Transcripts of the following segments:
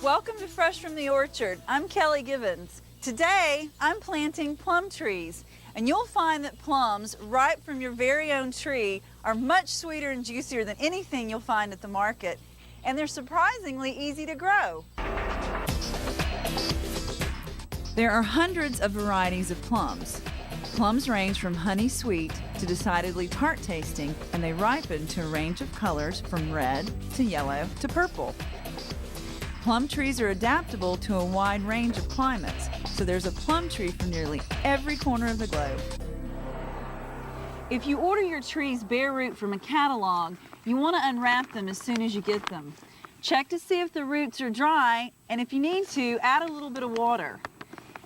Welcome to Fresh from the Orchard. I'm Kelly Givens. Today, I'm planting plum trees, and you'll find that plums ripe from your very own tree are much sweeter and juicier than anything you'll find at the market, and they're surprisingly easy to grow. There are hundreds of varieties of plums. Plums range from honey sweet to decidedly tart tasting, and they ripen to a range of colors from red to yellow to purple. Plum trees are adaptable to a wide range of climates, so there's a plum tree for nearly every corner of the globe. If you order your trees bare root from a catalog, you want to unwrap them as soon as you get them. Check to see if the roots are dry, and if you need to, add a little bit of water.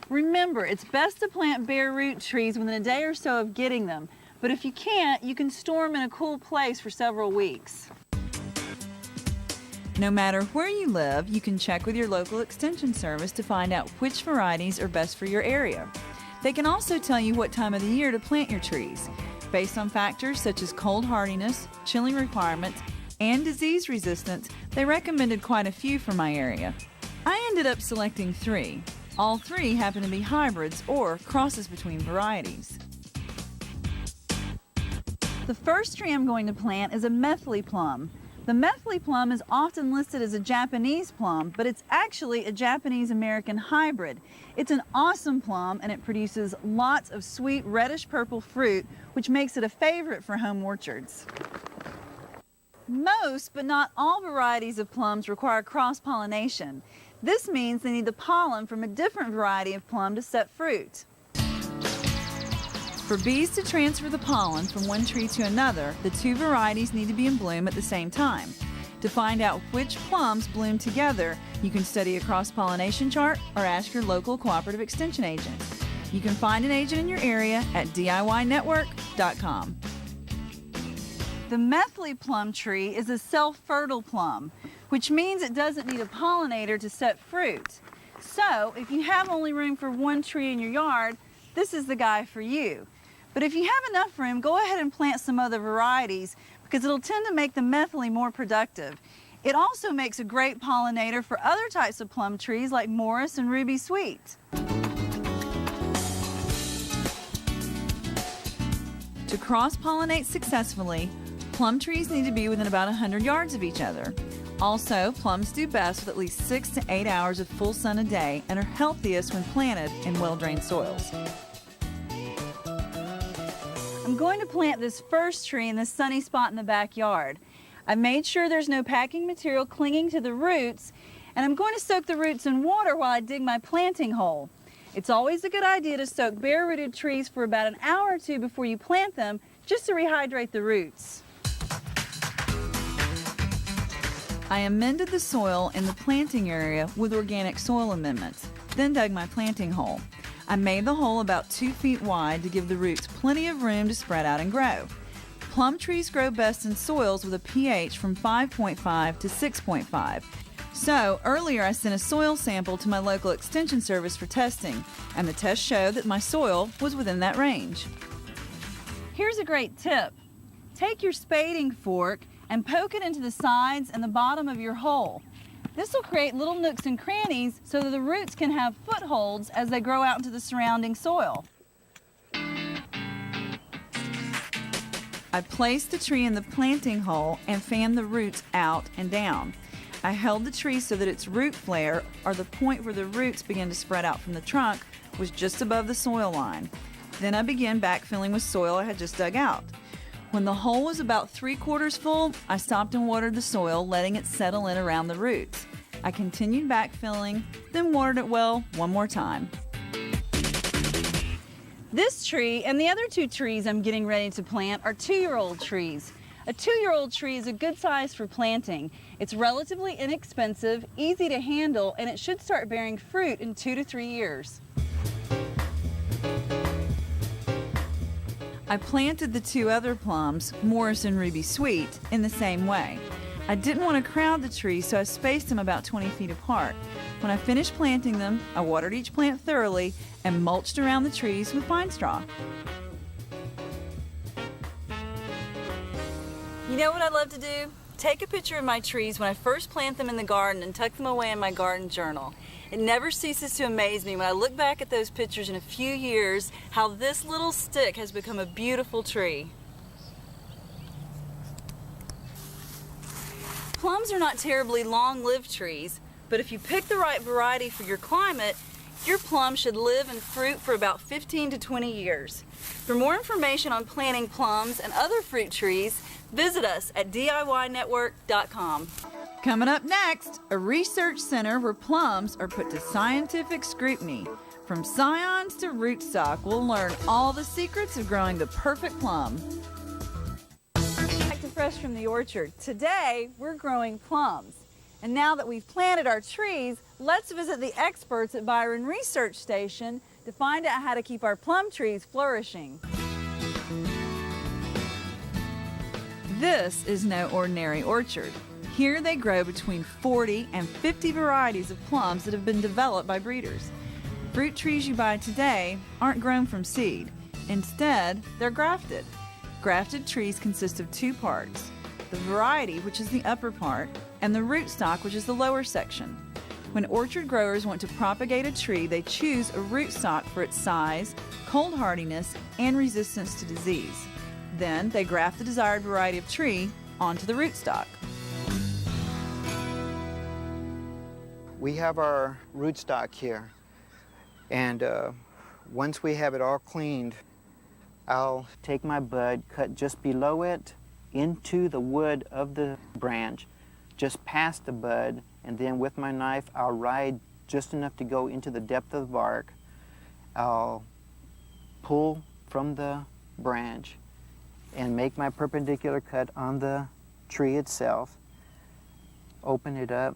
Remember, it's best to plant bare root trees within a day or so of getting them, but if you can't, you can store them in a cool place for several weeks. No matter where you live, you can check with your local extension service to find out which varieties are best for your area. They can also tell you what time of the year to plant your trees. Based on factors such as cold hardiness, chilling requirements, and disease resistance, they recommended quite a few for my area. I ended up selecting 3. All 3 happen to be hybrids or crosses between varieties. The first tree I'm going to plant is a Methyl II Plum. The Methyl II Plum is often listed as a Japanese plum, but it's actually a Japanese-American hybrid. It's an awesome plum, and it produces lots of sweet reddish-purple fruit, which makes it a favorite for home orchards. Most, but not all varieties of plums require cross-pollination. This means they need the pollen from a different variety of plum to set fruit. For bees to transfer the pollen from one tree to another, the 2 varieties need to be in bloom at the same time. To find out which plums bloom together, you can study a cross-pollination chart or ask your local cooperative extension agent. You can find an agent in your area at DIYnetwork.com. The Methyl II Plum tree is a self-fertile plum, which means it doesn't need a pollinator to set fruit. So, if you have only room for one tree in your yard, this is the guy for you. But if you have enough room, go ahead and plant some other varieties because it'll tend to make the Methyl more productive. It also makes a great pollinator for other types of plum trees like Morris and Ruby Sweet. To cross-pollinate successfully, plum trees need to be within about 100 yards of each other. Also, plums do best with at least 6 to 8 hours of full sun a day and are healthiest when planted in well-drained soils. I'm going to plant this first tree in this sunny spot in the backyard. I've made sure there's no packing material clinging to the roots, and I'm going to soak the roots in water while I dig my planting hole. It's always a good idea to soak bare-rooted trees for about an hour or 2 before you plant them, just to rehydrate the roots. I amended the soil in the planting area with organic soil amendments, then dug my planting hole. I made the hole about 2 feet wide to give the roots plenty of room to spread out and grow. Plum trees grow best in soils with a pH from 5.5 to 6.5. So earlier I sent a soil sample to my local extension service for testing, and the test showed that my soil was within that range. Here's a great tip. Take your spading fork and poke it into the sides and the bottom of your hole. This will create little nooks and crannies so that the roots can have footholds as they grow out into the surrounding soil. I placed the tree in the planting hole and fanned the roots out and down. I held the tree so that its root flare, or the point where the roots begin to spread out from the trunk, was just above the soil line. Then I began backfilling with soil I had just dug out. When the hole was about 3/4 full, I stopped and watered the soil, letting it settle in around the roots. I continued backfilling, then watered it well one more time. This tree and the other 2 trees I'm getting ready to plant are 2-year-old trees. A 2-year-old tree is a good size for planting. It's relatively inexpensive, easy to handle, and it should start bearing fruit in 2 to 3 years. I planted the 2 other plums, Morris and Ruby Sweet, in the same way. I didn't want to crowd the trees, so I spaced them about 20 feet apart. When I finished planting them, I watered each plant thoroughly and mulched around the trees with pine straw. You know what I'd love to do? take a picture of my trees when I first plant them in the garden and tuck them away in my garden journal. It never ceases to amaze me when I look back at those pictures in a few years, how this little stick has become a beautiful tree. Plums are not terribly long-lived trees, but if you pick the right variety for your climate, your plum should live and fruit for about 15 to 20 years. For more information on planting plums and other fruit trees, visit us at DIYnetwork.com. Coming up next, a research center where plums are put to scientific scrutiny. From scions to rootstock, we'll learn all the secrets of growing the perfect plum. Back to Fresh from the Orchard. Today, we're growing plums. And now that we've planted our trees, let's visit the experts at Byron Research Station to find out how to keep our plum trees flourishing. This is no ordinary orchard. Here they grow between 40 and 50 varieties of plums that have been developed by breeders. Fruit trees you buy today aren't grown from seed. Instead, they're grafted. Grafted trees consist of two parts: the variety, which is the upper part, and the rootstock, which is the lower section. When orchard growers want to propagate a tree, they choose a rootstock for its size, cold hardiness, and resistance to disease. Then they graft the desired variety of tree onto the rootstock. We have our rootstock here, and once we have it all cleaned, I'll take my bud, cut just below it, into the wood of the branch, just past the bud, and then with my knife I'll ride just enough to go into the depth of the bark. I'll pull from the branch and make my perpendicular cut on the tree itself, open it up,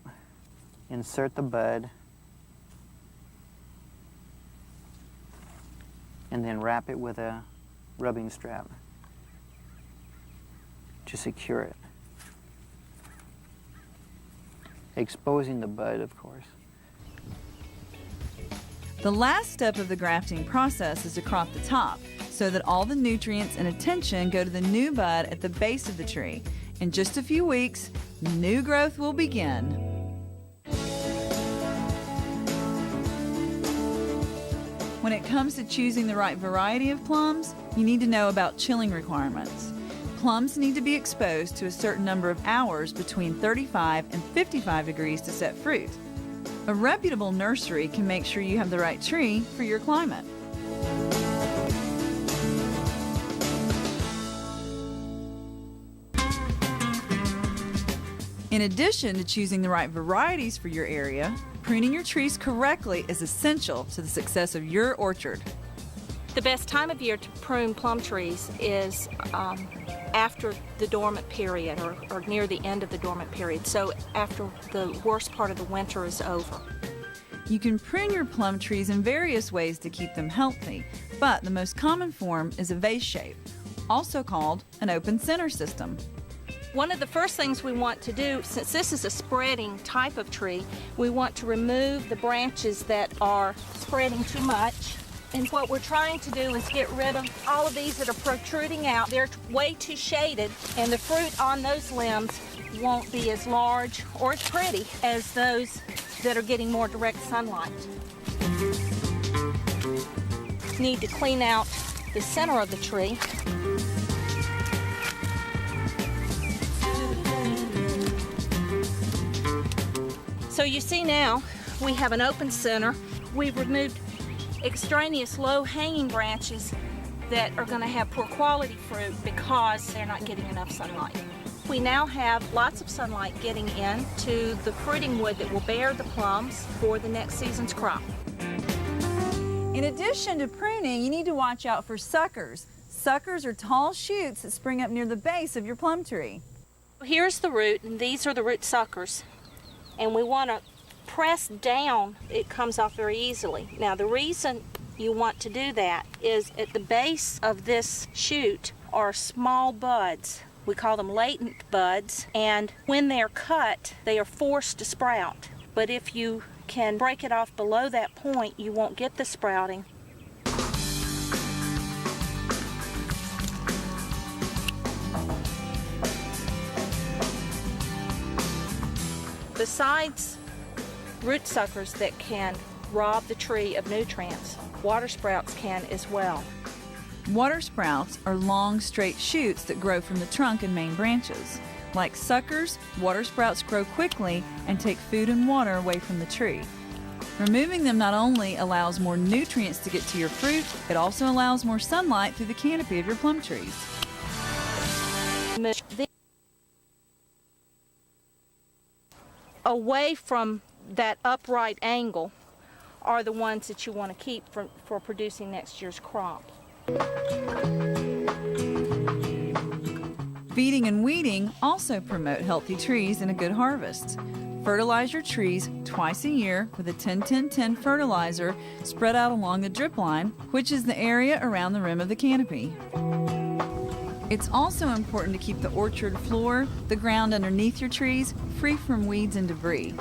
insert the bud, and then wrap it with a rubbing strap to secure it, exposing the bud, of course. The last step of the grafting process is to crop the top so that all the nutrients and attention go to the new bud at the base of the tree. In just a few weeks, new growth will begin. When it comes to choosing the right variety of plums, you need to know about chilling requirements. Plums need to be exposed to a certain number of hours between 35 and 55 degrees to set fruit. A reputable nursery can make sure you have the right tree for your climate. In addition to choosing the right varieties for your area, pruning your trees correctly is essential to the success of your orchard. The best time of year to prune plum trees is after the dormant period or near the end of the dormant period, so after the worst part of the winter is over. You can prune your plum trees in various ways to keep them healthy, but the most common form is a vase shape, also called an open center system. One of the first things we want to do, since this is a spreading type of tree, we want to remove the branches that are spreading too much. And what we're trying to do is get rid of all of these that are protruding out. They're way too shaded, and the fruit on those limbs won't be as large or as pretty as those that are getting more direct sunlight. Need to clean out the center of the tree. So you see now we have an open center. We've removed extraneous low-hanging branches that are going to have poor quality fruit because they're not getting enough sunlight. We now have lots of sunlight getting in to the fruiting wood that will bear the plums for the next season's crop. In addition to pruning, you need to watch out for suckers. Suckers are tall shoots that spring up near the base of your plum tree. Here's the root, and these are the root suckers. And we want to press down. It comes off very easily. Now, the reason you want to do that is at the base of this shoot are small buds. We call them latent buds, and when they're cut, they are forced to sprout. But if you can break it off below that point, you won't get the sprouting. Besides root suckers that can rob the tree of nutrients, water sprouts can as well. Water sprouts are long, straight shoots that grow from the trunk and main branches. Like suckers, water sprouts grow quickly and take food and water away from the tree. Removing them not only allows more nutrients to get to your fruit, it also allows more sunlight through the canopy of your plum trees. Away from that upright angle are the ones that you want to keep for producing next year's crop. Feeding and weeding also promote healthy trees and a good harvest. Fertilize your trees twice a year with a 10-10-10 fertilizer spread out along the drip line, which is the area around the rim of the canopy. It's also important to keep the orchard floor, the ground underneath your trees, free from weeds and debris.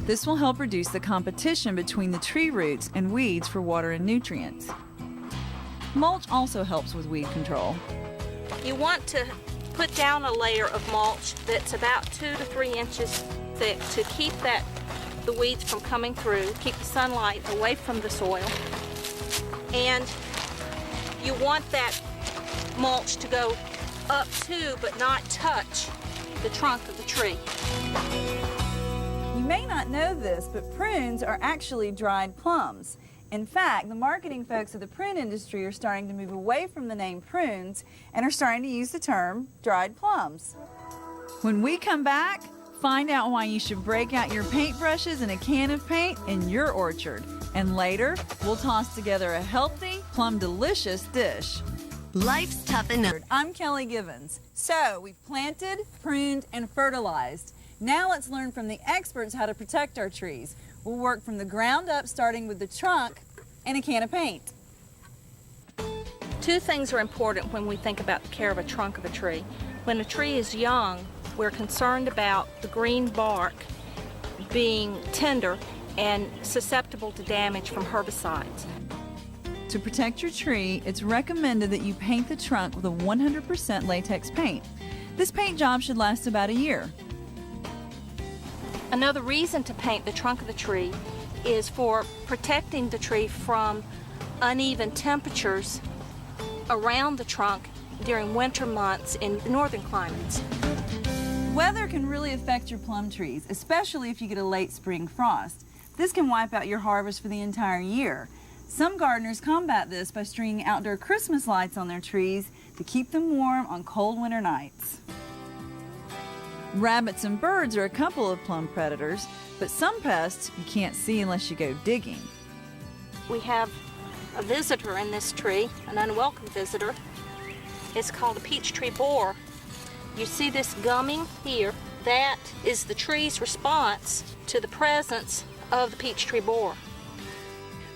This will help reduce the competition between the tree roots and weeds for water and nutrients. Mulch also helps with weed control. You want to put down a layer of mulch that's about 2 to 3 inches thick to keep the weeds from coming through, keep the sunlight away from the soil. And you want that mulch to go up to but not touch the trunk of the tree. You may not know this, but prunes are actually dried plums. In fact, the marketing folks of the prune industry are starting to move away from the name prunes and are starting to use the term dried plums. When we come back, find out why you should break out your paintbrushes and a can of paint in your orchard. And later, we'll toss together a healthy, plum-delicious dish. Life's tough enough. I'm Kelly Givens. So, we've planted, pruned, and fertilized. Now let's learn from the experts how to protect our trees. We'll work from the ground up, starting with the trunk and a can of paint. 2 things are important when we think about the care of a trunk of a tree. When a tree is young, we're concerned about the green bark being tender and susceptible to damage from herbicides. To protect your tree, it's recommended that you paint the trunk with a 100% latex paint. This paint job should last about a year. Another reason to paint the trunk of the tree is for protecting the tree from uneven temperatures around the trunk during winter months in northern climates. Weather can really affect your plum trees, especially if you get a late spring frost. This can wipe out your harvest for the entire year. Some gardeners combat this by stringing outdoor Christmas lights on their trees to keep them warm on cold winter nights. Rabbits and birds are a couple of plum predators, but some pests you can't see unless you go digging. We have a visitor in this tree, an unwelcome visitor. It's called a peach tree borer. You see this gumming here? That is the tree's response to the presence of the peach tree borer.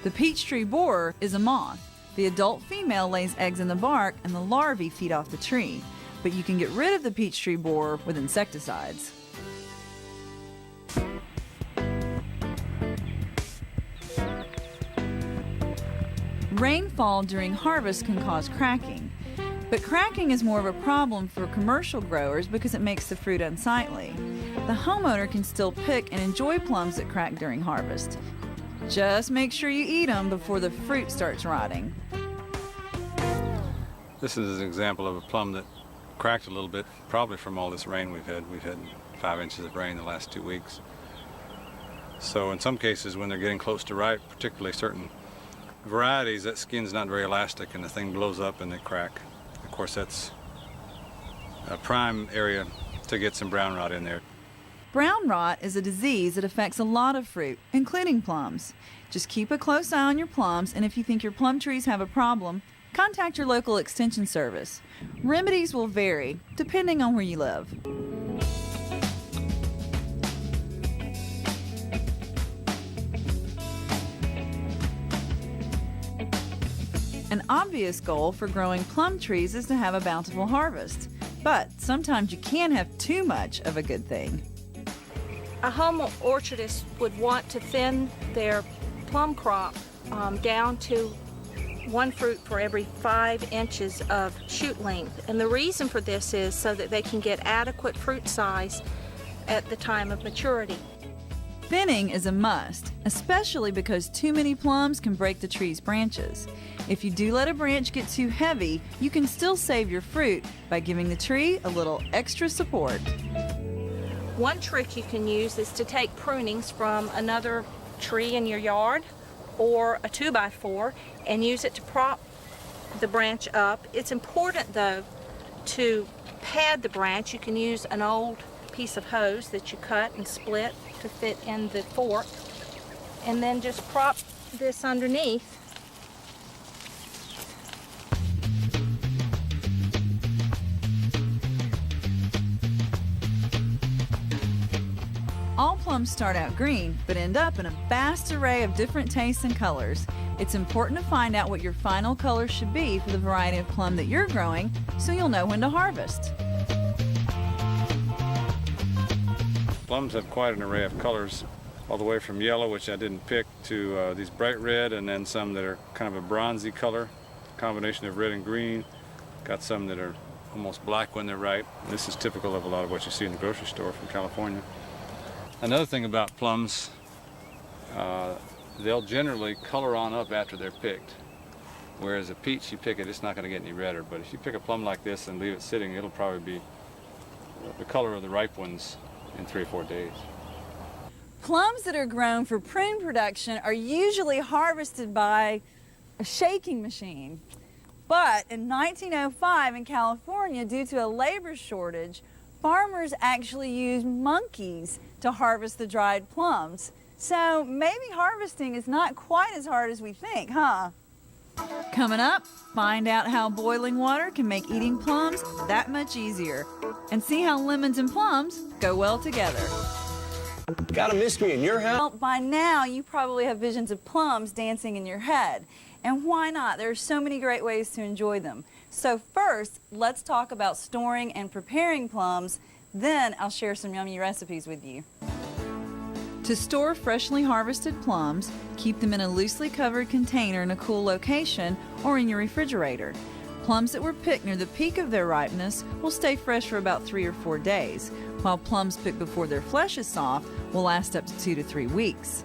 The peach tree borer is a moth. The adult female lays eggs in the bark and the larvae feed off the tree. But you can get rid of the peach tree borer with insecticides. Rainfall during harvest can cause cracking, but cracking is more of a problem for commercial growers because it makes the fruit unsightly. The homeowner can still pick and enjoy plums that crack during harvest. Just make sure you eat them before the fruit starts rotting. This is an example of a plum that cracked a little bit, probably from all this rain we've had. We've had 5 inches of rain the last 2 weeks. So in some cases when they're getting close to ripe, particularly certain varieties, that skin's not very elastic and the thing blows up and they crack. Of course, that's a prime area to get some brown rot in there. Brown rot is a disease that affects a lot of fruit, including plums. Just keep a close eye on your plums, and if you think your plum trees have a problem, contact your local extension service. Remedies will vary, depending on where you live. An obvious goal for growing plum trees is to have a bountiful harvest, but sometimes you can have too much of a good thing. A home orchardist would want to thin their plum crop down to 1 fruit for every 5 inches of shoot length. And the reason for this is so that they can get adequate fruit size at the time of maturity. Thinning is a must, especially because too many plums can break the tree's branches. If you do let a branch get too heavy, you can still save your fruit by giving the tree a little extra support. One trick you can use is to take prunings from another tree in your yard or a 2x4 and use it to prop the branch up. It's important though to pad the branch. You can use an old piece of hose that you cut and split to fit in the fork, and then just prop this underneath. All plums start out green, but end up in a vast array of different tastes and colors. It's important to find out what your final color should be for the variety of plum that you're growing, so you'll know when to harvest. Plums have quite an array of colors, all the way from yellow, which I didn't pick, to these bright red, and then some that are kind of a bronzy color, combination of red and green. Got some that are almost black when they're ripe. This is typical of a lot of what you see in the grocery store from California. Another thing about plums, they'll generally color on up after they're picked. Whereas a peach, you pick it, it's not going to get any redder. But if you pick a plum like this and leave it sitting, it'll probably be the color of the ripe ones in 3 or 4 days. Plums that are grown for prune production are usually harvested by a shaking machine. But in 1905 in California, due to a labor shortage, farmers actually used monkeys to harvest the dried plums. So maybe harvesting is not quite as hard as we think, huh? Coming up, find out how boiling water can make eating plums that much easier, and see how lemons and plums go well together. Got a mystery in your house? Well, by now you probably have visions of plums dancing in your head. And why not? There are so many great ways to enjoy them. So first, let's talk about storing and preparing plums. Then I'll share some yummy recipes with you. To store freshly harvested plums, keep them in a loosely covered container in a cool location or in your refrigerator. Plums that were picked near the peak of their ripeness will stay fresh for about 3 or 4 days, while plums picked before their flesh is soft will last up to 2 to 3 weeks.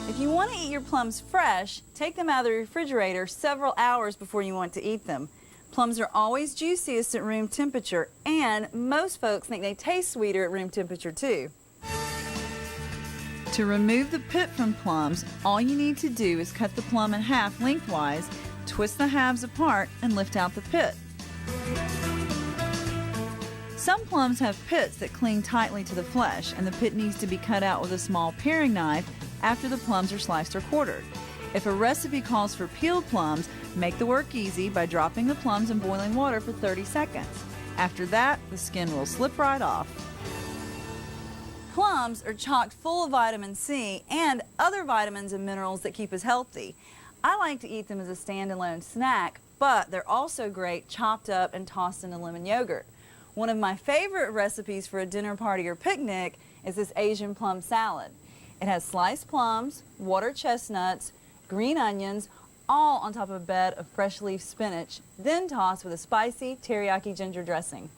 If you want to eat your plums fresh, take them out of the refrigerator several hours before you want to eat them. Plums are always juiciest at room temperature, and most folks think they taste sweeter at room temperature too. To remove the pit from plums, all you need to do is cut the plum in half lengthwise, twist the halves apart, and lift out the pit. Some plums have pits that cling tightly to the flesh, and the pit needs to be cut out with a small paring knife after the plums are sliced or quartered. If a recipe calls for peeled plums, make the work easy by dropping the plums in boiling water for 30 seconds. After that, the skin will slip right off. Plums are chock full of vitamin C and other vitamins and minerals that keep us healthy. I like to eat them as a standalone snack, but they're also great chopped up and tossed into lemon yogurt. One of my favorite recipes for a dinner party or picnic is this Asian plum salad. It has sliced plums, water chestnuts, green onions, all on top of a bed of fresh leaf spinach, then tossed with a spicy teriyaki ginger dressing.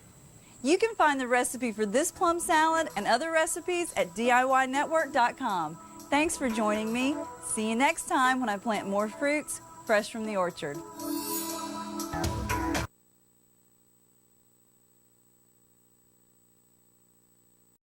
You can find the recipe for this plum salad and other recipes at DIYnetwork.com. Thanks for joining me. See you next time when I plant more fruits fresh from the orchard.